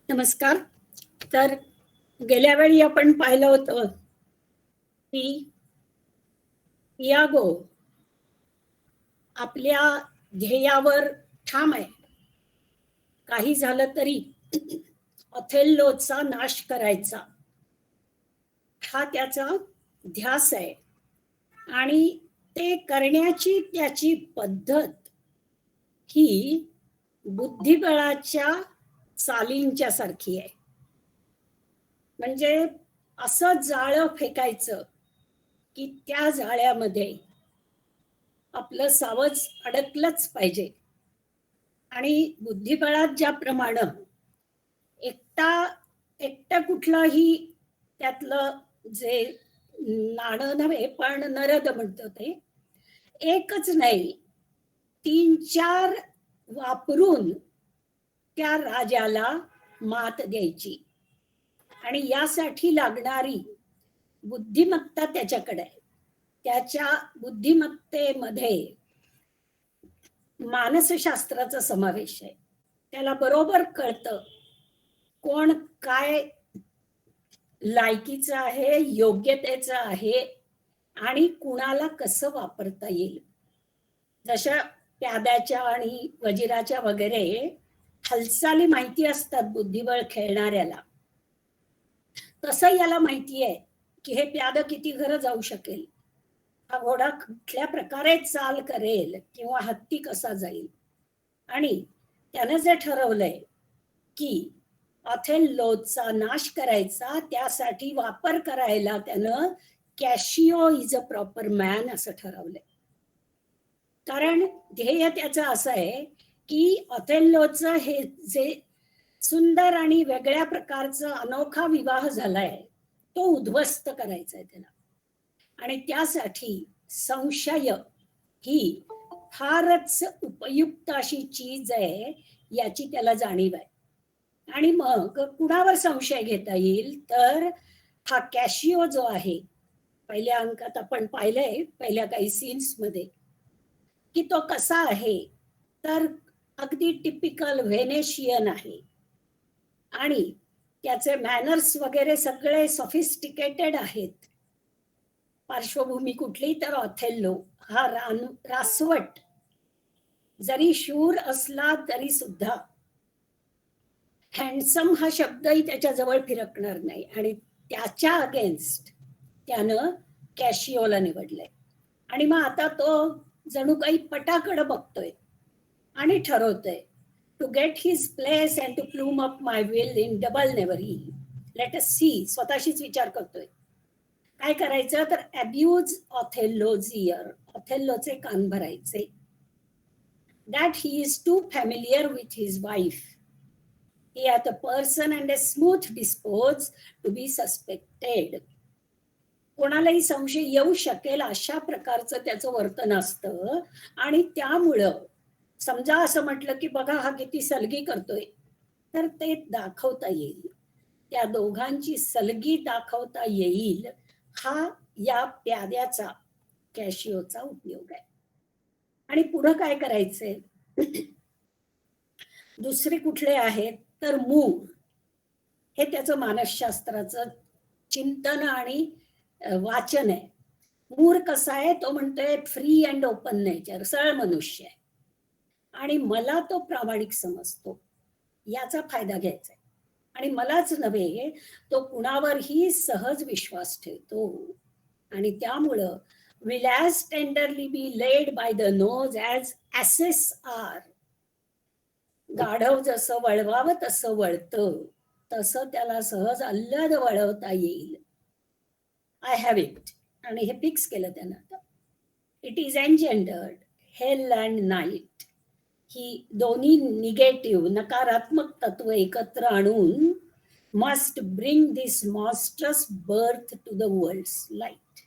नमस्कार. तर गेल्या वेळी आपण पाहिलं होतं की इयागो आपल्या ध्येयावर ठाम आहे. काही झालं तरी ऑथेल्लोचा नाश करायचा हा त्याचा ध्यास आहे आणि ते करण्याची त्याची पद्धत ही बुद्धिबळाच्या चालींच्या सारखी आहे. म्हणजे असं जाळं फेकायचं की त्या जाळ्यामध्ये आपलं सावज अडकलंच पाहिजे. आणि बुद्धिबळात ज्याप्रमाणे एकटा कुठलाही त्यातलं जे नाणं नव्हे पण नरद म्हणतो ते एकच नाही, 3-4 वापरून त्या राजाला मात द्यायची आणि यासाठी लागणारी बुद्धिमत्ता त्याच्याकडे आहे. त्याच्या बुद्धिमत्तेमध्ये मानसशास्त्राचा समावेश आहे. त्याला बरोबर कळतं कोण काय लायकीचं आहे, योग्यतेचं आहे आणि कुणाला कसं वापरता येईल. जशा प्याद्याच्या आणि वजिराच्या वगैरे हालचाली माहिती असतात बुद्धिबळ खेळणाऱ्याला, तसं याला माहिती आहे की हे प्याद किती घरं जाऊ शकेल, हा घोडा कुठल्या प्रकारे चाल करेल किंवा हत्ती कसा जाईल. आणि त्यानं जे ठरवलंय की ऑथेल्लोचा नाश करायचा, त्यासाठी वापर करायला त्यानं कॅशियो इज अ प्रॉपर मॅन असं ठरवलंय. कारण ध्येय त्याचं असं आहे की ऑथेल्लोचं हे जे सुंदर आणि वेगळ्या प्रकारचा अनोखा विवाह झालाय तो उद्ध्वस्त करायचा आहे त्याला. आणि त्यासाठी संशय ही फारच उपयुक्त अशी चीज आहे याची त्याला जाणीव आहे. आणि मग कुणावर संशय घेता येईल तर हा कॅशियो जो आहे, पहिल्या अंकात आपण पाहिलंय पहिल्या काही सीन्स मध्ये की तो कसा आहे, तर अगदी टिपिकल व्हेनेशियन आहे आणि त्याचे मॅनर्स वगैरे सगळे सॉफिस्टिकेटेड आहेत. पार्श्वभूमी कुठली तर ऑथेल्लो हा रासवट जरी शूर असला तरी सुद्धा हँडसम हा शब्दही त्याच्या जवळ फिरकणार नाही आणि त्याच्या अगेन्स्ट त्यानं कॅशियोला निवडलंय. आणि मग आता तो जणू काही पटाकडं बघतोय आणि ठरवतोय to get his place and to plume up my will in double knavery let us see. स्वतःशीच विचार करतोय काय करायचं तर अब्यूज ऑथेल्लोज इयर, ऑथेल्लोचे कान भरायचे. That he is too familiar with his wife, he hath a person and a smooth dispose to be suspected. कोणालाही संशय येऊ शकेल अशा प्रकारचं त्याचं वर्तन असतं. आणि त्यामुळं समजा असं म्हटलं की बघा हा किती सलगी करतोय, तर ते दाखवता येईल, त्या दोघांची सलगी दाखवता येईल, हा या प्याद्याचा कॅशियोचा उपयोग आहे. आणि पुढं काय करायचंय दुसरे कुठले आहेत तर मूळ, हे त्याचं मानसशास्त्राचं चिंतन आणि वाचन आहे. मूर कसा आहे तो म्हणतोय फ्री अँड ओपन नेचर, सरळ मनुष्य आहे आणि मला तो प्रामाणिक समजतो, याचा फायदा घ्यायचा आहे. आणि मलाच नव्हे तो कुणावरही सहज विश्वास ठेवतो. आणि त्यामुळं will as tenderly be led by the nose as asses are. गाढव जसं वळवावं तसं वळतं, तसं त्याला सहज अल्लद वळवता येईल. I have it. आणि हे फिक्स केलं त्यानं आता. It is engendered hell and night. ही दोन्ही निगेटिव्ह नकारात्मक तत्व एकत्र आणून must bring this monstrous birth to the world's light.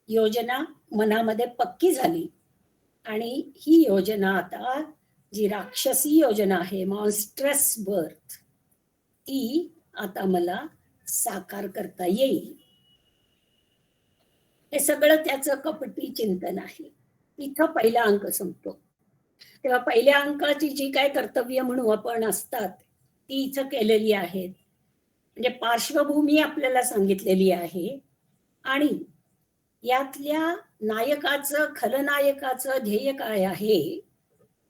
योजना मनामध्ये पक्की झाली आणि ही योजना आता जी राक्षसी योजना आहे मॉन्स्ट्रस बर्थ, ती आता मला साकार करता येईल. हे सगळं त्याचं कपटी चिंतन आहे. इथं पहिला अंक संपतो. तेव्हा पहिल्या अंकाची जी काय कर्तव्य म्हणू आपण असतात ती इथं केलेली आहेत. म्हणजे पार्श्वभूमी आपल्याला सांगितलेली आहे आणि यातल्या नायकाचं, खलनायकाचं ध्येय काय आहे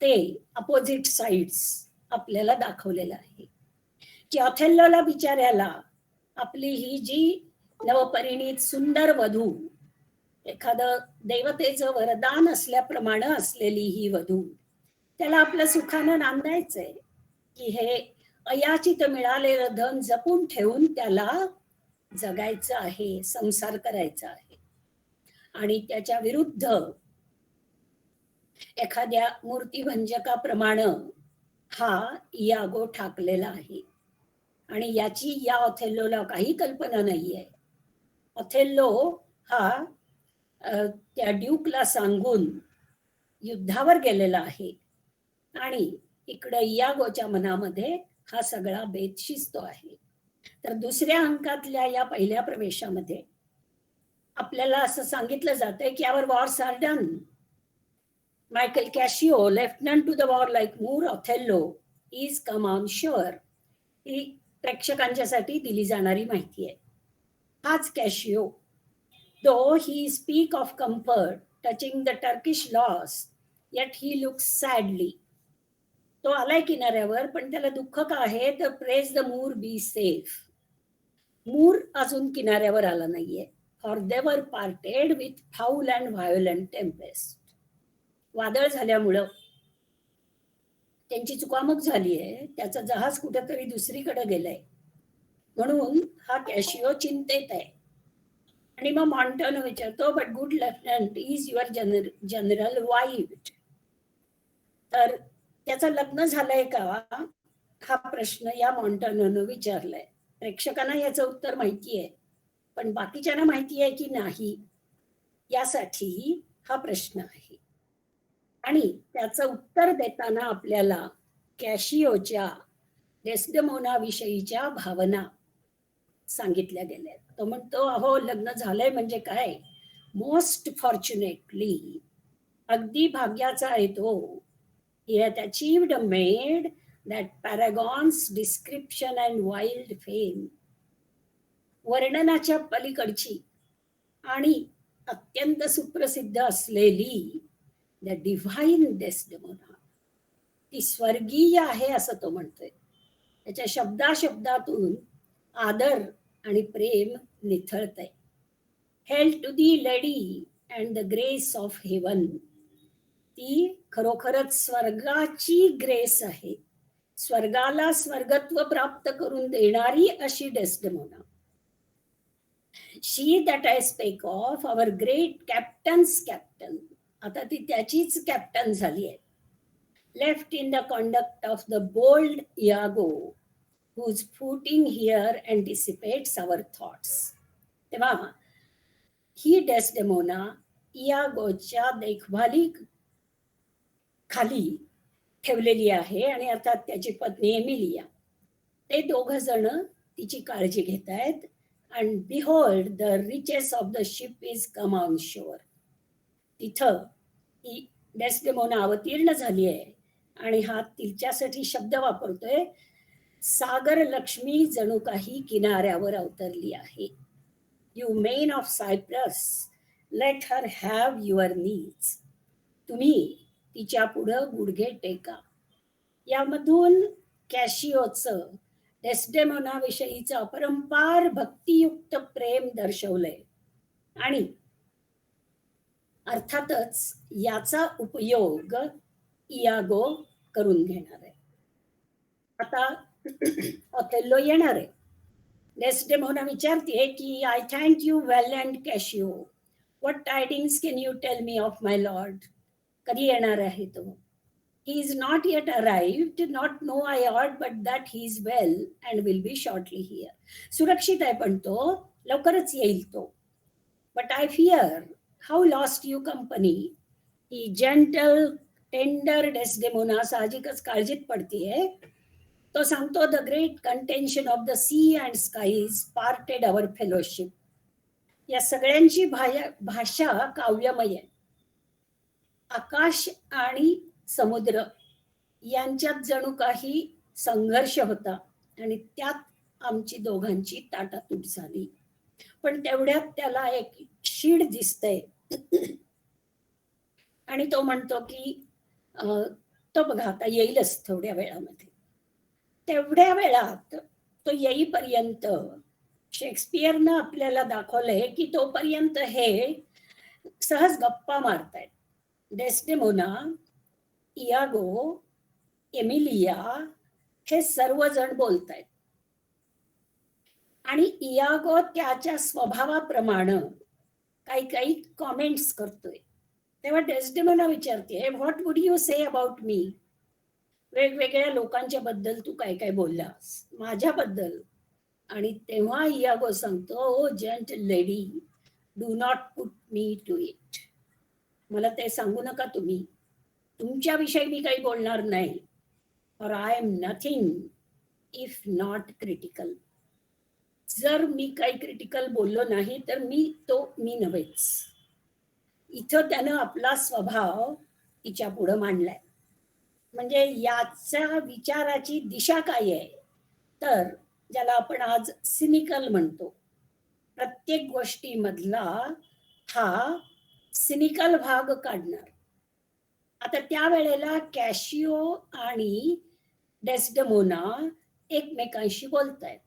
ते अपोजिट साइड्स आपल्याला दाखवलेलं आहे. की ऑथेल्लोला बिचाऱ्याला आपली ही जी नवपरिणीत सुंदर वधू, एखादं देवतेचं वरदान असल्याप्रमाणे असलेली ही वधू, त्याला आपलं सुखानं नांदायचंय की हे अयाचित मिळालेलं धन जपून ठेवून त्याला जगायचं आहे, संसार करायचा आहे. आणि त्याच्या विरुद्ध एखाद्या मूर्तिभंजकाप्रमाणे हा इयागो ठाकलेला आहे आणि याची या ऑथेल्लोला काही कल्पना नाहीये. ऑथेल्लो हा त्या ड्यूकला सांगून युद्धावर गेलेला आहे आणि इकडे इयागोच्या मनामध्ये हा सगळा बेत शिजतो आहे. तर दुसऱ्या अंकातल्या या पहिल्या प्रवेशामध्ये आपल्याला असं सांगितलं जातंय की our wars are done. Michael Cassio, lieutenant to the warlike Moor, Othello is come on shore, ही प्रेक्षकांच्यासाठी दिली जाणारी माहिती आहे. हाच Cassio, though he speak of comfort touching the Turkish loss, yet he looks sadly. तो आलाय किनाऱ्यावर पण त्याला दुःख का आहे तर praise the Moor be safe. Moor अजून किनाऱ्यावर आला नाहीये. For they were parted with foul and violent tempest. वादळ झाल्यामुळं त्यांची चुकामुक झाली आहे, त्याचं जहाज कुठेतरी दुसरीकडे गेलंय म्हणून हा कॅशिओ चिंतेत आहे. आणि मग मॉन्टॅनो विचारतो, but good lieutenant, is your general wived? तर त्याचं लग्न झालंय का हा प्रश्न या मॉन्टॅनोनं विचारलाय. प्रेक्षकांना याचं उत्तर माहिती आहे पण बाकीच्यांना माहिती आहे की नाही यासाठी हा प्रश्न आहे. आणि त्याचं उत्तर देताना आपल्याला कॅशिओच्या डेस्डेमोना विषयीच्या भावना सांगितल्या गेल्या. तो म्हणतो, अहो लग्न झालंय म्हणजे काय, मोस्ट फॉर्च्युनेटली, अगदी भाग्याचा आहे तो. He hath achieved maid that paragons description and wild fame. वर्णनाच्या पलीकडची आणि अत्यंत सुप्रसिद्ध असलेली द डिव्हाइन डेस्डेमोना, ती स्वर्गीय आहे असं तो म्हणतोय. त्याच्या शब्दाशब्दातून आदर आणि प्रेम निथळतंय. Hail to thee lady and the grace of heaven, ती खरोखरच स्वर्गाची ग्रेस आहे, स्वर्गाला स्वर्गत्व प्राप्त करून देणारी अशी Desdemona. She that I spake of, our great captain's captain, आता ती त्याचीच कॅप्टन झाली आहे. Left in the conduct of the bold Iago, whose footing here anticipates our thoughts. तेव्हा ही डेस्डेमोना इयागोच्या देखभाली खाली ठेवलेली आहे आणि अर्थात त्याची पत्नी एमिलिया, ते दोघ जण तिची काळजी घेत आहेत. And behold the riches of the ship is come on shore. तिथं ही डेस्डेमोना अवतीर्ण झाली आहे आणि हा तिच्यासाठी शब्द वापरतोय, सागर लक्ष्मी जणू काही किनाऱ्यावर अवतरली आहे. You main of Cyprus, let her have your needs. तुम्ही तिच्या पुढं गुडघे टेका. यामधून कॅशिओचं डेस्डेमोना विषयीचं अपरंपार भक्तियुक्त प्रेम दर्शवलंय आणि अर्थातच याचा उपयोग इयागो करून घेणार आहे. आता ऑथेल्लो येणार आहे. डेस्डेमोना विचारते की, I thank you well and Cassio, what tidings can you tell me of my lord? कधी येणार आहे तो? He is not yet arrived, not know I aught, but that he is well and will be shortly here. सुरक्षित आहे पण तो लवकरच येईल तो. But I fear how lost you company. ही जेंटल टेंडर डेस्डेमोना साहजिकच काळजीत पडतीये. तो सांगतो, the great contention of the C and skies parted our fellowship. या सगळ्यांची भाषा काव्यमय आहे. आकाश आणि समुद्र यांच्यात जणू काही संघर्ष होता आणि त्यात आमची दोघांची ताटातूट झाली. पण तेवढ्यात त्याला एक शीड दिसतंय आणि तो म्हणतो की तो बघा आता येईलच थोड्या वेळामध्ये. तेवढ्या वेळात तो येईपर्यंत शेक्सपियरनं आपल्याला दाखवलंय की तोपर्यंत हे सहज गप्पा मारतायत. डेस्डेमोना, इयागो, एमिलिया हे सर्वजण बोलतायत आणि इयागो त्याच्या स्वभावाप्रमाणे काही काही कॉमेंट्स करतोय. तेव्हा डेस्डेमोना विचारते, what would you say about me? वेगवेगळ्या लोकांच्या बद्दल तू काय काय बोललास माझ्याबद्दल? आणि तेव्हा इयागो सांगतो, O gentle lady, do not put me to it. मला ते सांगू नका तुम्ही. तुमच्याविषयी मी काही बोलणार नाही. For I am nothing if not critical. जर मी काही क्रिटिकल बोललो नाही तर मी नव्हेच. इथं त्यानं आपला स्वभाव तिच्या पुढे मांडलाय. म्हणजे याच्या विचाराची दिशा काय आहे, तर ज्याला आपण आज सिनिकल म्हणतो. प्रत्येक गोष्टीमधला हा सिनिकल भाग काढणार. आता त्यावेळेला कॅशिओ आणि डेस्डेमोना एकमेकांशी बोलतायत.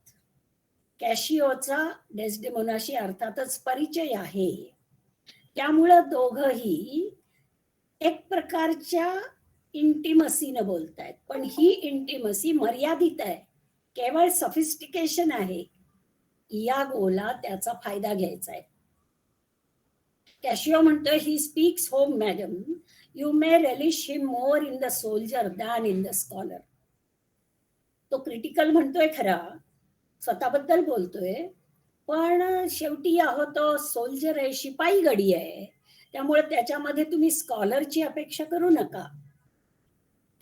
कॅशिओचा डेस्डेमोनाशी अर्थातच परिचय आहे. त्यामुळं दोघही एक प्रकारच्या इंटिमसीनं बोलतायत. पण ही इंटिमसी मर्यादित आहे, केवळ सफिस्टिकेशन आहे. इयागोला त्याचा फायदा घ्यायचा आहे. कॅशिओ म्हणतोय, he speaks home madam, you may relish him more in the soldier than in the scholar. तो क्रिटिकल म्हणतोय खरा, स्वतःबद्दल बोलतोय, पण शेवटी आहो तो सोल्जर आहे, शिपाई गडी आहे. त्यामुळे त्याच्यामध्ये तुम्ही स्कॉलरची अपेक्षा करू नका.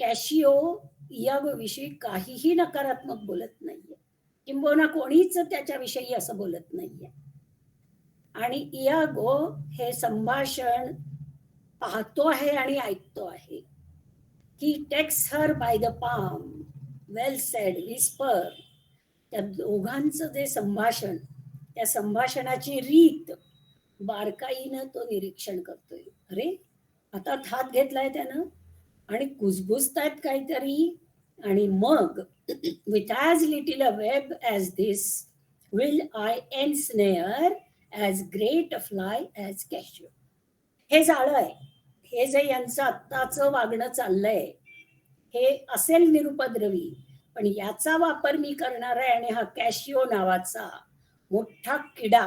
कॅशिओ इयागोविषयी काहीही नकारात्मक बोलत नाहीये, किंबहुना कोणीच त्याच्याविषयी असं बोलत नाहीये. आणि इयागो हे संभाषण पाहतो आहे आणि ऐकतो आहे. He takes her by the palm, well said, whisper. त्या दोघांचं जे संभाषण, त्या संभाषणाची रीत बारकाईनं तो निरीक्षण करतोय. अरे आता हात घेतलाय त्यानं आणि कुजबुजतायत काहीतरी. आणि मग with as little a web as this will I ensnare as great a fly as Cassio. हे जाळं आहे. हे जे यांचं आत्ताचं वागणं चाललंय हे असेल निरुपद्रवी, पण याचा वापर मी करणार आहे आणि हा कॅशिओ नावाचा मोठा किडा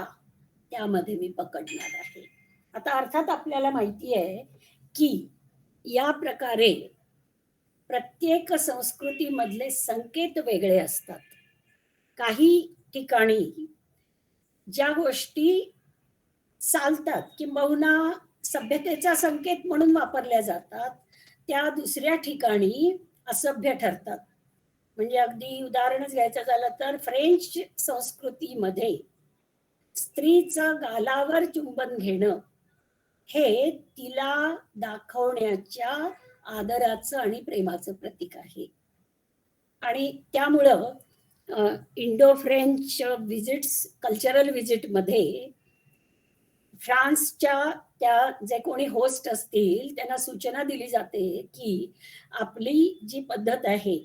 त्यामध्ये मी पकडणार आहे. आता अर्थात आपल्याला माहिती आहे की या प्रकारे प्रत्येक संस्कृतीमधले संकेत वेगळे असतात. काही ठिकाणी ज्या गोष्टी चालतात किंबहुना सभ्यतेचा संकेत म्हणून वापरल्या जातात, त्या दुसऱ्या ठिकाणी असभ्य ठरतात. म्हणजे अगदी उदाहरणच घ्यायचं झालं तर फ्रेंच संस्कृतीमध्ये स्त्रीचं गालावर चुंबन घेणं हे तिला दाखवण्याच्या आदराचं आणि प्रेमाचं प्रतीक आहे. आणि त्यामुळं इंडो फ्रेंच विजिट्स, कल्चरल विजिटमध्ये फ्रान्सच्या त्या जे कोणी होस्ट असतील त्यांना सूचना दिली जाते की आपली जी पद्धत आहे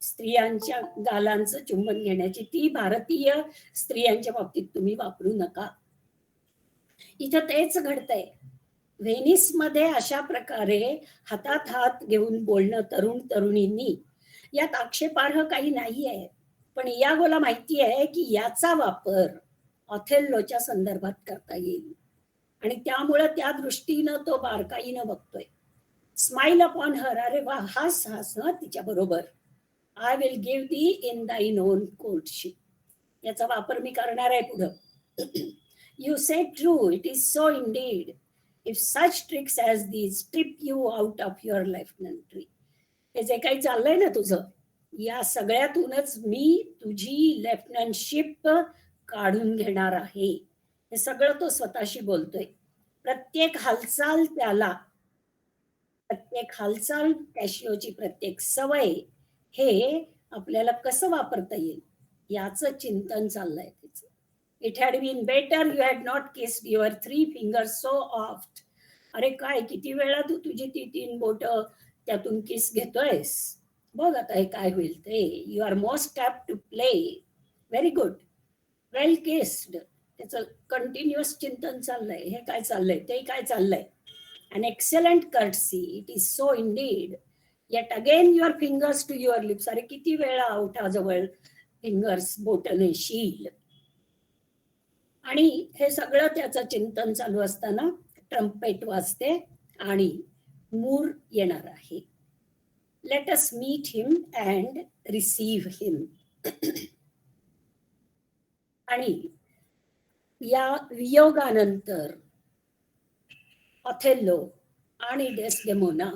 स्त्रियांच्या गालांचं चुंबन घेण्याची, ती भारतीय स्त्रियांच्या बाबतीत तुम्ही वापरू नका. इथं तेच घडतंय. व्हेनिसमध्ये अशा प्रकारे हातात हात घेऊन बोलणं तरुण तरुणींनी, यात आक्षेपार्ह काही नाहीये. पण इयागोला माहिती आहे की याचा वापर ऑथेल्लोच्या संदर्भात करता येईल आणि त्यामुळे त्या दृष्टीनं तो बारकाईनं बघतोय. स्माइल अपॉन हर, अरे वा, हास हास तिच्या बरोबर. I will give thee in thine own courtship, याचा वापर मी करणार आहे पुढं. You say true, it is so indeed. If such tricks as these strip you out of your lieutenantry. हे जे काही चाललंय ना तुझं, या सगळ्यातूनच मी तुझी लेफ्टनंटशिप काढून घेणार आहे. हे सगळं तो स्वतःशी बोलतोय. प्रत्येक हालचाल त्याला, प्रत्येक हालचाल, कॅशिओची प्रत्येक सवय हे आपल्याला कसं वापरता येईल याचं चिंतन चाललंय तिचं. It had been better you had not kissed your 3 fingers so oft. अरे काय, किती वेळा तू तुझी ती 3 बोट त्यातून किस घेतोयस, बघ आता हे काय होईल ते. You are most apt to play. Very good, well kissed. त्याचं कंटिन्युअस चिंतन चाललंय, हे काय चाललंय, ते काय चाललंय. An excellent courtesy, it is so indeed. Yet again your fingers to your lips. अरे किती वेळा ओठाजवळ फिंगर्स बोटने शील. आणि हे सगळं त्याचं चिंतन चालू असताना ट्रम्पेट वाजते आणि मूर येणार आहे. Let us meet him and receive him. आणि या वियोगानंतर ऑथेल्लो आणि डेस्डेमोना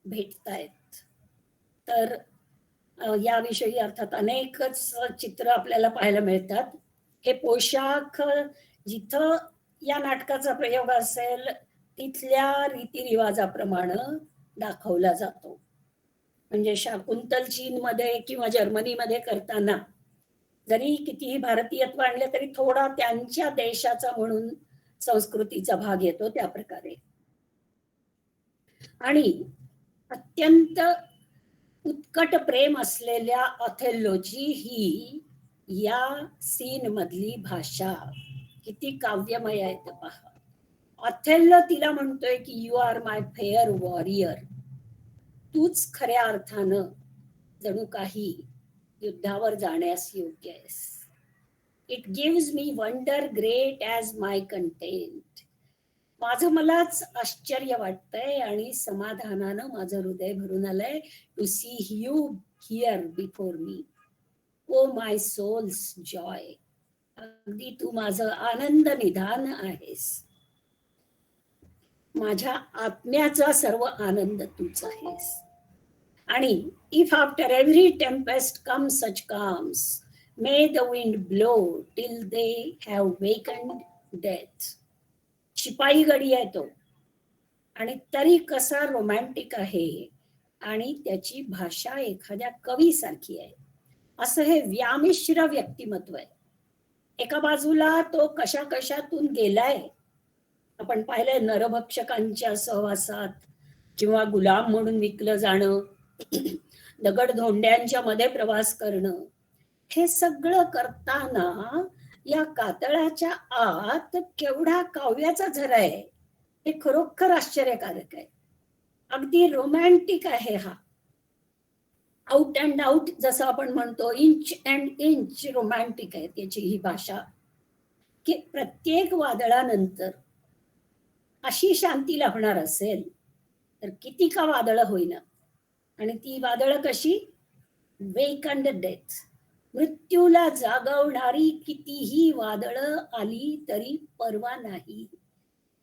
भेटतायत. तर याविषयी अर्थात अनेकच चित्र आपल्याला पाहायला मिळतात. हे पोशाख जिथं या नाटकाचा प्रयोग असेल तिथल्या रीतिरिवाजाप्रमाणे दाखवला जातो. म्हणजे शाकुंतल चीनमध्ये किंवा जर्मनीमध्ये करताना जरी कितीही भारतीयत्व आणले तरी थोडा त्यांच्या देशाचा म्हणून संस्कृतीचा भाग येतो त्या प्रकारे. आणि अत्यंत उत्कट प्रेम असलेल्या ऑथेल्लोची ही या सीन मधली भाषा किती काव्यमय आहे ते पहा. ऑथेल्लो तिला म्हणतोय की you are my fair warrior. तूच खऱ्या अर्थानं जणू काही युद्धावर जाण्यास योग्य आहेस. It gives me wonder great as my content. माझं मलाच आश्चर्य वाटतंय आणि समाधानानं माझं हृदय भरून आलंय to see you here before me. O my soul's joy. अगदी तू माझं आनंद निधान आहेस. माझ्या आत्म्याचा सर्व आनंद तूच आहेस. आणि if after every tempest come such calms may the wind blow till they have wakened death. शिपाई गडी आहे तो आणि तरी कसा रोमॅन्टिक आहे आणि त्याची भाषा एखाद्या कवीसारखी आहे. असं हे व्यामिश्र व्यक्तिमत्व आहे. एका बाजूला तो कशा कशातून गेलाय. आपण पाहिलंय नरभक्षकांच्या सहवासात किंवा गुलाम म्हणून विकलं जाणं, दगडधोंड्यांच्या मध्ये प्रवास करणं, हे सगळं करताना या कातळाच्या आत केवढा काव्याचा झरा आहे हे खरोखर आश्चर्यकारक आहे. अगदी रोमॅन्टिक आहे हा. आउट अँड आउट जसं आपण म्हणतो, इंच अँड इंच रोमॅन्टिक आहे त्याची ही भाषा. की प्रत्येक वादळानंतर अशी शांती लाभणार असेल तर किती का वादळ होईना. आणि ती वादळ कशी, वेकंड डेथ, मृत्यूला जागवणारी कितीही वादळ आली तरी परवा नाही.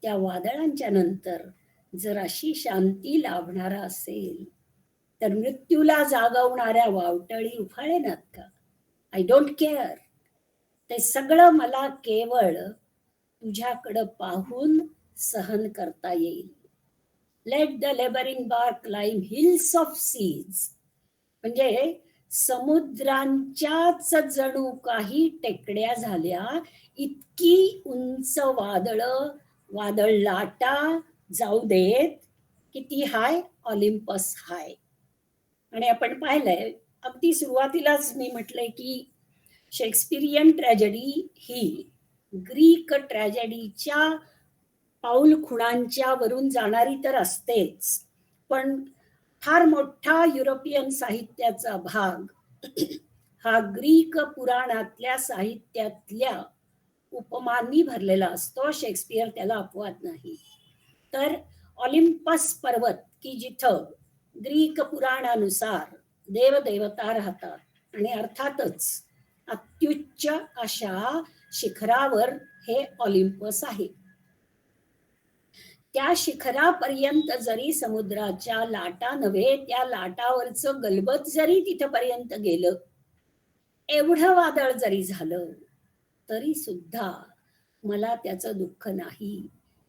त्या वादळांच्या नंतर जर अशी शांती लाभणारा असेल तर मृत्यूला जागवणाऱ्या वावटळी उफाळेनात का. I don't care. ते सगळं मला केवळ तुझ्याकडं पाहून सहन करता येईल. Let the labouring bark climb hills of seas. म्हणजे समुद्रांच्याच जणू काही टेकड्या झाल्या इतकी उंच वादळ लाटा जाऊ देत. किती हाय, ऑलिम्पस हाय. आणि आपण पाहिलंय अगदी सुरुवातीलाच मी म्हटलंय की शेक्सपिरियन ट्रॅजेडी ही ग्रीक ट्रॅजेडीच्या पाऊल खुणांच्या वरून जाणारी तर असतेच, पण फार मोठा युरोपियन साहित्याचा भाग हा ग्रीक पुराणातल्या साहित्यातल्या उपमांनी भरलेला असतो. शेक्सपियर त्याला अपवाद नाही. तर ऑलिम्पस पर्वत की जिथं ग्रीक पुराणानुसार देवदेवता राहतात आणि अर्थातच अत्युच्च अशा शिखरावर हे ऑलिम्पस आहे. त्या शिखरापर्यंत जरी समुद्राच्या लाटा नव्हे, त्या लाटावरचं गलबत जरी तिथपर्यंत गेलं, एवढं वादळ जरी झालं तरी सुद्धा मला त्याचं दुःख नाही.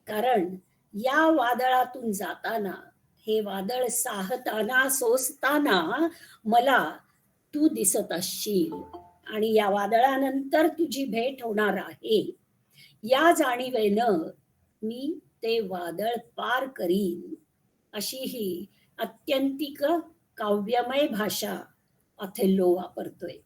कारण या वादळातून जाताना, हे वादळ साहताना सोसताना मला तू दिसत असशील आणि या वादळानंतर तुझी भेट होणार आहे. या जाणीवेनं मी ते वादळ पार करीन. अशी ही अत्यंतिक काव्यमय भाषा ऑथेल्लो वापरतोय.